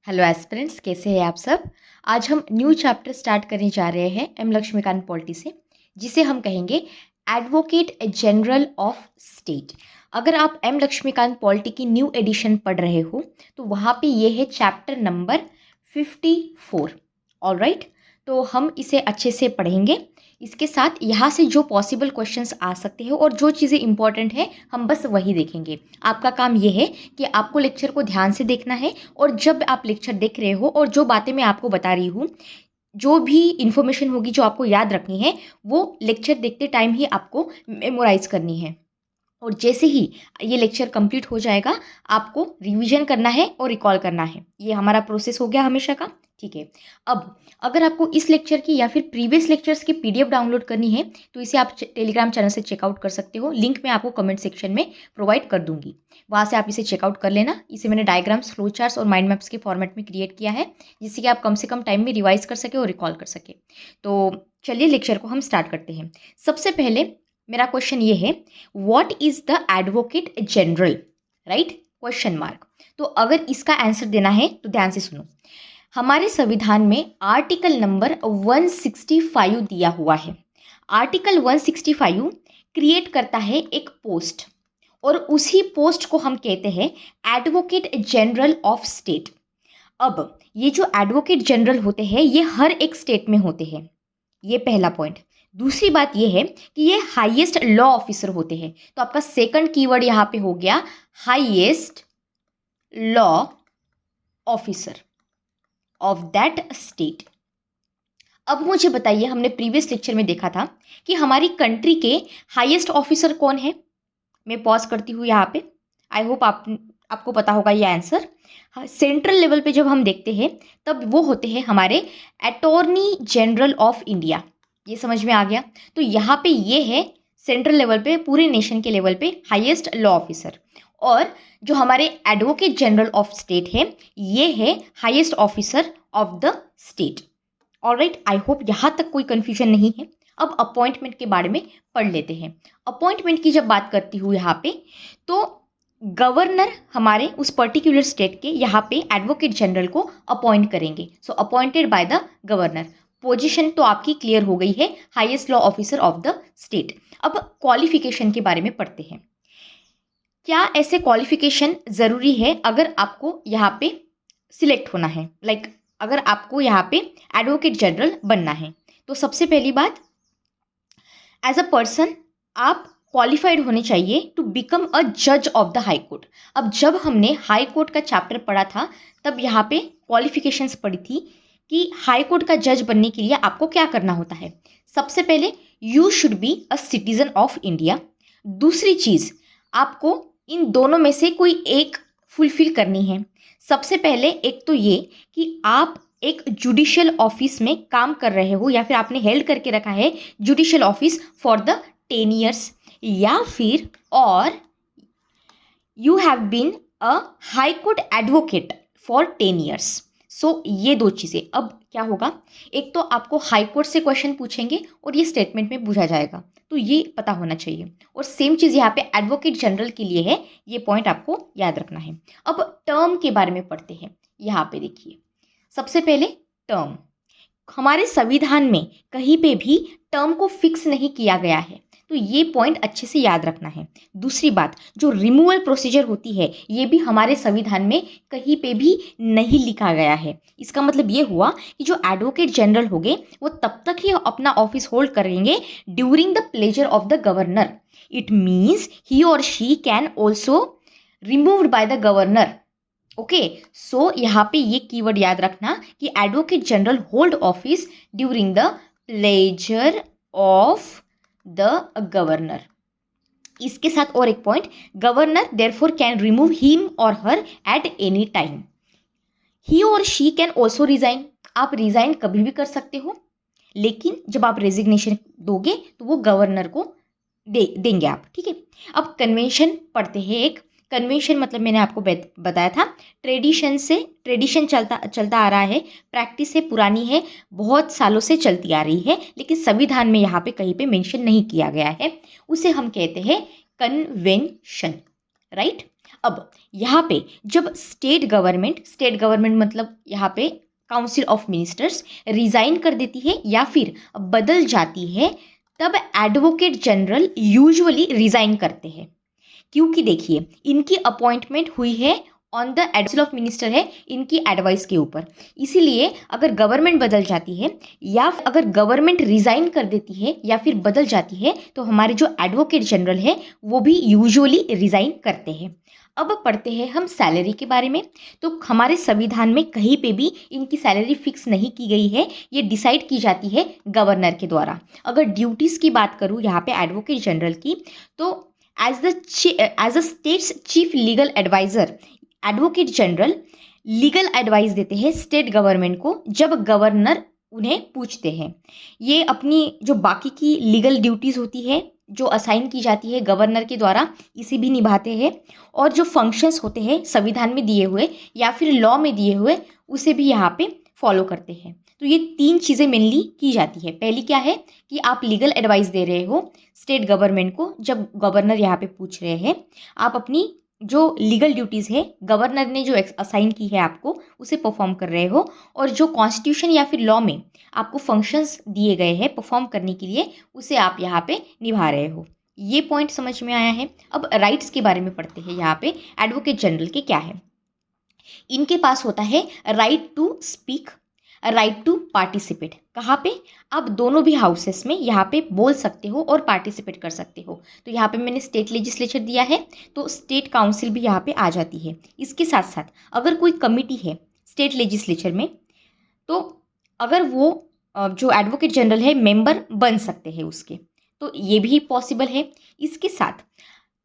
Hello aspirants, कैसे हैं आप सब। आज हम न्यू चैप्टर स्टार्ट करने जा रहे हैं एम लक्ष्मीकांत पॉलिटी से, जिसे हम कहेंगे एडवोकेट जनरल ऑफ स्टेट। अगर आप एम लक्ष्मीकांत पॉलिटी की न्यू एडिशन पढ़ रहे हो तो वहाँ पे ये है चैप्टर नंबर 54। ऑलराइट, तो हम इसे अच्छे से पढ़ेंगे। इसके साथ यहाँ से जो पॉसिबल क्वेश्चंस आ सकते हैं और जो चीज़ें इंपॉर्टेंट है हम बस वही देखेंगे। आपका काम ये है कि आपको लेक्चर को ध्यान से देखना है, और जब आप लेक्चर देख रहे हो और जो बातें मैं आपको बता रही हूँ, जो भी इन्फॉर्मेशन होगी जो आपको याद रखनी है, वो लेक्चर देखते टाइम ही आपको मेमोराइज करनी है। और जैसे ही ये लेक्चर कंप्लीट हो जाएगा आपको रिवीजन करना है और रिकॉल करना है। ये हमारा प्रोसेस हो गया हमेशा का, ठीक है। अब अगर आपको इस लेक्चर की या फिर प्रीवियस लेक्चर्स की पीडीएफ डाउनलोड करनी है तो इसे आप टेलीग्राम चैनल से चेकआउट कर सकते हो। लिंक मैं आपको कमेंट सेक्शन में प्रोवाइड कर दूंगी, वहाँ से आप इसे चेकआउट कर लेना। इसे मैंने डायग्राम्स, फ्लो चार्ट्स और माइंड मैप्स के फॉर्मेट में क्रिएट किया है, जिससे कि आप कम से कम टाइम में रिवाइज कर सके और रिकॉल कर सके। तो चलिए लेक्चर को हम स्टार्ट करते हैं। सबसे पहले मेरा क्वेश्चन ये है, what is the advocate general, right, question mark. तो अगर इसका आंसर देना है तो ध्यान से सुनो। हमारे संविधान में आर्टिकल नंबर 165 दिया हुआ है। आर्टिकल 165 क्रिएट करता है एक पोस्ट, और उसी पोस्ट को हम कहते हैं एडवोकेट जनरल ऑफ स्टेट। अब ये जो एडवोकेट जनरल होते हैं ये हर एक स्टेट में होते हैं, ये पहला पॉइंट। दूसरी बात ये है कि ये हाईएस्ट लॉ ऑफिसर होते हैं। तो आपका सेकंड कीवर्ड यहाँ पे हो गया highest law officer of that state. अब मुझे बताइए, हमने प्रीवियस लेक्चर में देखा था कि हमारी कंट्री के हाईएस्ट ऑफिसर कौन है। मैं पॉज करती हूँ यहाँ पे। आई होप आपको पता होगा ये आंसर। सेंट्रल लेवल पे जब हम देखते हैं तब वो होते हैं हमारे अटॉर्नी जनरल ऑफ इंडिया। ये समझ में आ गया। तो यहाँ पे ये है सेंट्रल लेवल पे, पूरे नेशन के लेवल पे हाईएस्ट लॉ ऑफिसर। और जो हमारे एडवोकेट जनरल ऑफ स्टेट है ये है highest officer of the state. Alright, I hope यहाँ तक कोई कंफ्यूजन नहीं है। अब अपॉइंटमेंट के बारे में पढ़ लेते हैं। अपॉइंटमेंट की जब बात करती हूँ यहाँ पे, तो गवर्नर हमारे उस पर्टिकुलर स्टेट के यहाँ पे एडवोकेट जनरल को अपॉइंट करेंगे। So appointed by the governor. Position तो आपकी क्लियर हो गई है, highest law officer of the state. अब क्वालिफिकेशन के बारे में पढ़ते हैं। क्या ऐसे क्वालिफिकेशन ज़रूरी है अगर आपको यहाँ पे सिलेक्ट होना है, अगर आपको यहाँ पे एडवोकेट जनरल बनना है? तो सबसे पहली बात, एज अ पर्सन आप क्वालिफाइड होने चाहिए टू बिकम अ जज ऑफ द हाई कोर्ट। अब जब हमने हाई कोर्ट का चैप्टर पढ़ा था तब यहाँ पे क्वालिफिकेशंस पढ़ी थी कि हाई कोर्ट का जज बनने के लिए आपको क्या करना होता है। सबसे पहले you should be a citizen of India. दूसरी चीज़, आपको इन दोनों में से कोई एक फुलफिल करनी है। सबसे पहले एक तो ये कि आप एक जुडिशियल ऑफिस में काम कर रहे हो या फिर आपने हेल्ड करके रखा है judicial office for the 10 years, या फिर or you have been a high court advocate for 10 years. So ये दो चीज़ें। अब क्या होगा, एक तो आपको हाई कोर्ट से क्वेश्चन पूछेंगे और ये स्टेटमेंट में पूछा जाएगा, तो ये पता होना चाहिए। और सेम चीज़ यहाँ पे एडवोकेट जनरल के लिए है, ये पॉइंट आपको याद रखना है। अब टर्म के बारे में पढ़ते हैं। यहाँ पे देखिए, सबसे पहले टर्म। हमारे संविधान में कहीं पे भी टर्म को फिक्स नहीं किया गया है, तो ये पॉइंट अच्छे से याद रखना है। दूसरी बात, जो रिमूवल प्रोसीजर होती है ये भी हमारे संविधान में कहीं पे भी नहीं लिखा गया है। इसका मतलब ये हुआ कि जो एडवोकेट जनरल होंगे वो तब तक ही अपना ऑफिस होल्ड करेंगे during the pleasure of the governor. It means he or she can also removed by the governor. Okay, so यहाँ पे ये कीवर्ड याद रखना कि advocate general hold office during the pleasure of the governor. इसके साथ और एक point, governor therefore can remove him or her at any time. He or she can also resign. आप रिजाइन कभी भी कर सकते हो, लेकिन जब आप रेजिग्नेशन दोगे तो वो गवर्नर को देंगे आप, ठीक है। अब कन्वेंशन पढ़ते हैं। एक कन्वेंशन मतलब मैंने आपको बताया था, ट्रेडिशन चलता आ रहा है, प्रैक्टिस है, पुरानी है, बहुत सालों से चलती आ रही है, लेकिन संविधान में यहाँ पे कहीं पे मेंशन नहीं किया गया है। उसे हम कहते हैं कन्वेंशन, राइट। अब यहाँ पे जब स्टेट गवर्नमेंट मतलब यहाँ पे काउंसिल ऑफ मिनिस्टर्स रिजाइन कर देती है या फिर बदल जाती है, तब एडवोकेट जनरल यूजुअली रिजाइन करते हैं, क्योंकि देखिए इनकी अपॉइंटमेंट हुई है on the council of minister है, इनकी एडवाइस के ऊपर। इसीलिए अगर गवर्नमेंट बदल जाती है या अगर गवर्नमेंट रिजाइन कर देती है या फिर बदल जाती है, तो हमारे जो एडवोकेट जनरल है वो भी यूजुअली रिजाइन करते हैं। अब पढ़ते हैं हम सैलरी के बारे में। तो हमारे संविधान में कहीं पे भी इनकी सैलरी फिक्स नहीं की गई है, ये डिसाइड की जाती है गवर्नर के द्वारा। अगर ड्यूटीज़ की बात करूँ यहाँ पे एडवोकेट जनरल की, तो as a state's chief legal adviser advocate general legal advice देते हैं स्टेट गवर्नमेंट को जब गवर्नर उन्हें पूछते हैं। ये अपनी जो बाकी की लीगल ड्यूटीज़ होती है जो असाइन की जाती है गवर्नर के द्वारा, इसे भी निभाते हैं, और जो फंक्शंस होते हैं संविधान में दिए हुए या फिर लॉ में दिए हुए उसे भी यहाँ पे फॉलो करते हैं। तो ये 3 चीज़ें मेनली की जाती है। पहली क्या है कि आप लीगल एडवाइस दे रहे हो स्टेट गवर्नमेंट को जब गवर्नर यहाँ पे पूछ रहे हैं, आप अपनी जो लीगल ड्यूटीज़ है गवर्नर ने जो असाइन की है आपको उसे परफॉर्म कर रहे हो, और जो कॉन्स्टिट्यूशन या फिर लॉ में आपको फंक्शंस दिए गए हैं परफॉर्म करने के लिए उसे आप यहाँ पे निभा रहे हो। ये पॉइंट समझ में आया है। अब राइट्स के बारे में पढ़ते हैं। यहाँ पे एडवोकेट जनरल के क्या है, इनके पास होता है right to speak, right to participate. कहाँ पे, आप दोनों भी हाउसेस में यहाँ पे बोल सकते हो और पार्टिसिपेट कर सकते हो। तो यहाँ पे मैंने स्टेट लेजिस्लेचर दिया है तो स्टेट काउंसिल भी यहाँ पे आ जाती है। इसके साथ साथ अगर कोई कमिटी है स्टेट लेजिस्लेचर में, तो अगर वो जो एडवोकेट जनरल है मेंबर बन सकते हैं उसके, तो ये भी पॉसिबल है। इसके साथ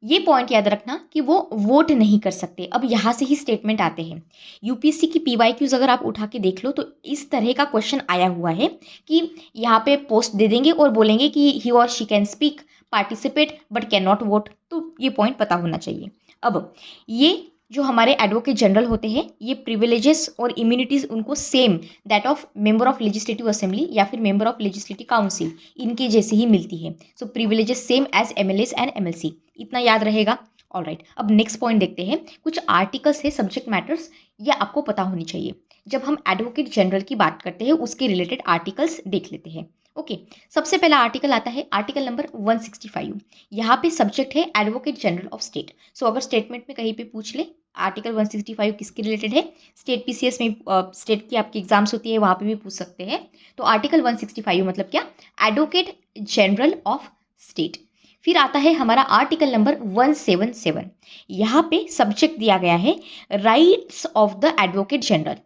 ये पॉइंट याद रखना कि वो वोट नहीं कर सकते। अब यहाँ से ही स्टेटमेंट आते हैं। यूपीएससी की पीवाईक्यूज अगर आप उठा के देख लो तो इस तरह का क्वेश्चन आया हुआ है कि यहाँ पे पोस्ट दे देंगे और बोलेंगे कि ही or she can speak, participate but can not vote. तो ये पॉइंट पता होना चाहिए। अब ये जो हमारे एडवोकेट जनरल होते हैं ये प्रिविलेजेस और इम्यूनिटीज़ उनको same that of member of legislative assembly या फिर मेंबर ऑफ लेजिस्लेटिव काउंसिल इनके जैसे ही मिलती है। So privileges same as MLAs and MLC, इतना याद रहेगा। ऑलराइट, अब नेक्स्ट पॉइंट देखते हैं। कुछ आर्टिकल्स है, सब्जेक्ट मैटर्स, ये आपको पता होनी चाहिए। जब हम एडवोकेट जनरल की बात करते हैं उसके रिलेटेड आर्टिकल्स देख लेते हैं। ओके, सबसे पहला आर्टिकल आता है आर्टिकल नंबर 165। यहाँ पे सब्जेक्ट है एडवोकेट जनरल ऑफ स्टेट। सो अगर स्टेटमेंट में कहीं पे पूछ ले आर्टिकल 165 किसके रिलेटेड है, स्टेट पीसीएस में स्टेट की आपकी एग्जाम्स होती है वहाँ पे भी पूछ सकते हैं। तो आर्टिकल 165 मतलब क्या, एडवोकेट जनरल ऑफ स्टेट। फिर आता है हमारा आर्टिकल नंबर 177। यहाँ पे सब्जेक्ट दिया गया है rights of the advocate general.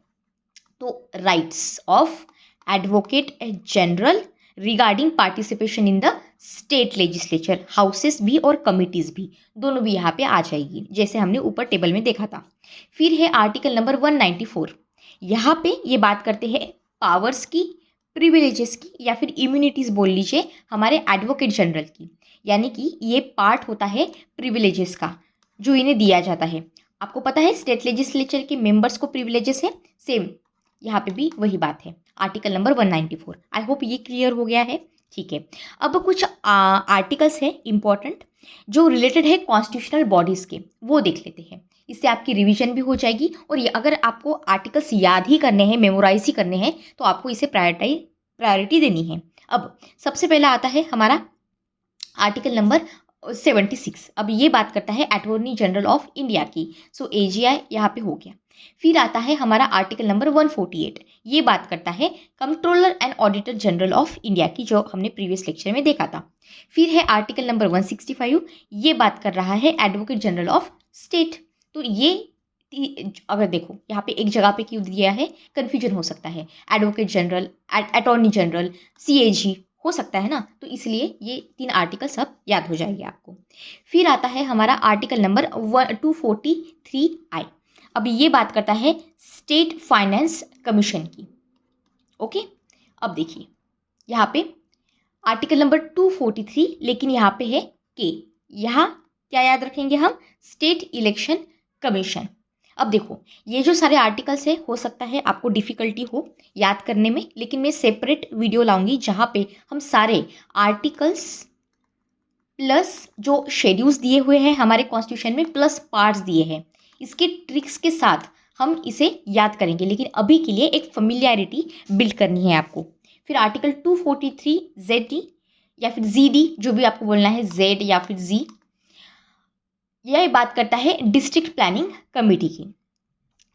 तो rights of advocate general regarding participation in the state legislature, houses भी और कमिटीज़ भी, दोनों भी यहाँ पे आ जाएगी जैसे हमने ऊपर टेबल में देखा था। फिर है आर्टिकल नंबर 194। यहाँ पे ये बात करते हैं पावर्स की, प्रिविलेजेस की या फिर इम्यूनिटीज़ बोल लीजिए हमारे एडवोकेट जनरल की, यानी कि ये पार्ट होता है प्रिविलेजेस का जो इन्हें दिया जाता है। आपको पता है स्टेट लेजिस्लेचर के मेंबर्स को प्रिविलेजेस है, सेम यहाँ पे भी वही बात है। Article number 194। आई होप ये क्लियर हो गया है। ठीक है, अब कुछ आर्टिकल्स हैं इंपॉर्टेंट जो रिलेटेड है कॉन्स्टिट्यूशनल बॉडीज़ के, वो देख लेते हैं। इससे आपकी रिवीजन भी हो जाएगी, और ये अगर आपको आर्टिकल्स याद ही करने हैं, मेमोराइज ही करने हैं, तो आपको इसे प्रायोरिटी देनी है। अब सबसे पहला आता है हमारा आर्टिकल नंबर 76। अब ये बात करता है अटॉर्नी जनरल ऑफ इंडिया की। सो एजीआई यहाँ पे हो गया। फिर आता है हमारा आर्टिकल नंबर 148। ये बात करता है controller and auditor general of India की, जो हमने प्रीवियस लेक्चर में देखा था। फिर है आर्टिकल नंबर 165। ये बात कर रहा है एडवोकेट जनरल ऑफ स्टेट। तो ये अगर देखो यहाँ पे एक जगह पे क्यों दिया है, कन्फ्यूजन हो सकता है। Advocate general, attorney general, CAG हो सकता है ना, तो इसलिए ये 3 आर्टिकल सब याद हो जाएंगे आपको। फिर आता है हमारा आर्टिकल नंबर 243I। अब ये बात करता है स्टेट फाइनेंस कमीशन की। ओके, अब देखिए यहाँ पे आर्टिकल नंबर 243, लेकिन यहाँ पे है के, यहाँ क्या याद रखेंगे हम, स्टेट इलेक्शन कमीशन। अब देखो ये जो सारे आर्टिकल्स है, हो सकता है आपको डिफ़िकल्टी हो याद करने में, लेकिन मैं सेपरेट वीडियो लाऊंगी जहाँ पे हम सारे आर्टिकल्स प्लस जो शेड्यूल्स दिए हुए हैं हमारे कॉन्स्टिट्यूशन में प्लस पार्ट्स दिए हैं, इसके ट्रिक्स के साथ हम इसे याद करेंगे, लेकिन अभी के लिए एक फेमिलियरिटी बिल्ड करनी है आपको। फिर आर्टिकल 243 ZD या फिर ZD, जो भी आपको बोलना है, Z या फिर Z, यह बात करता है डिस्ट्रिक्ट प्लानिंग कमेटी की।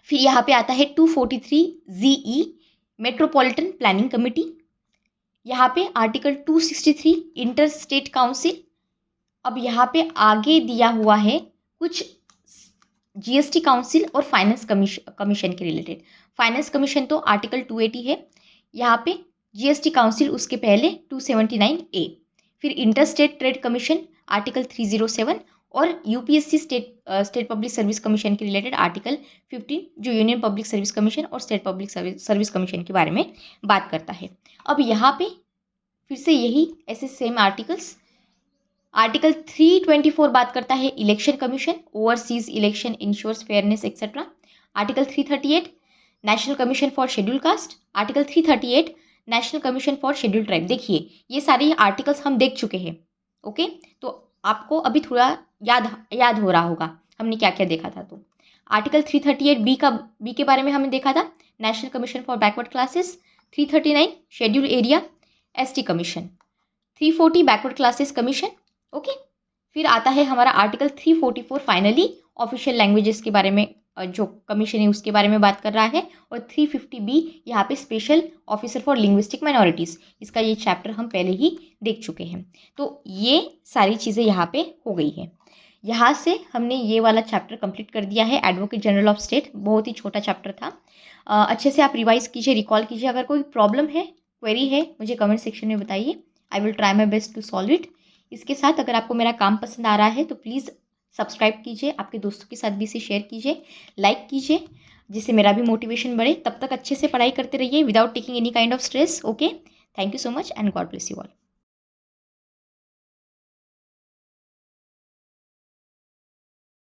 फिर यहाँ पे आता है 243 ZE, मेट्रोपॉलिटन प्लानिंग कमेटी। यहाँ पे आर्टिकल 263 इंटर स्टेट काउंसिल। अब यहाँ पे आगे दिया हुआ है कुछ GST काउंसिल और फाइनेंस कमीशन के रिलेटेड। फाइनेंस कमीशन तो आर्टिकल 280 है, यहाँ पे GST काउंसिल उसके पहले 279A। फिर inter state trade commission article 307 और UPSC state public service commission के रिलेटेड आर्टिकल 15, जो यूनियन पब्लिक सर्विस कमीशन और स्टेट पब्लिक सर्विस कमीशन के बारे में बात करता है। अब यहाँ पे फिर से यही ऐसे सेम आर्टिकल्स। आर्टिकल 324 बात करता है election commission, overseas election ensures fairness etcetera. Article 338 national commission for schedule caste. Article 338 national commission for schedule tribe. देखिए ये सारे आर्टिकल्स हम देख चुके हैं। ओके, तो आपको अभी थोड़ा याद हो रहा होगा हमने क्या क्या देखा था। तो आर्टिकल 338 बी के बारे में हमने देखा था, national commission for backward classes. 339 schedule area ST commission. 340 backward classes commission. Okay, फिर आता है हमारा आर्टिकल 344 फाइनली ऑफिशियल लैंग्वेजेस के बारे में, जो कमीशन है उसके बारे में बात कर रहा है। और 350B यहाँ पे special officer for linguistic minorities, इसका ये चैप्टर हम पहले ही देख चुके हैं। तो ये सारी चीज़ें यहाँ पे हो गई है। यहाँ से हमने ये वाला चैप्टर कंप्लीट कर दिया है, एडवोकेट जनरल ऑफ स्टेट। बहुत ही छोटा चैप्टर था। अच्छे से आप रिवाइज कीजिए, रिकॉल कीजिए। अगर कोई प्रॉब्लम है, क्वेरी है, मुझे कमेंट सेक्शन में बताइए। I will try my best to solve it. इसके साथ अगर आपको मेरा काम पसंद आ रहा है तो प्लीज़ सब्सक्राइब कीजिए, आपके दोस्तों के साथ भी इसे शेयर कीजिए, लाइक कीजिए, जिससे मेरा भी मोटिवेशन बढ़े। तब तक अच्छे से पढ़ाई करते रहिए without taking any kind of stress. Okay, thank you so much and God bless you all.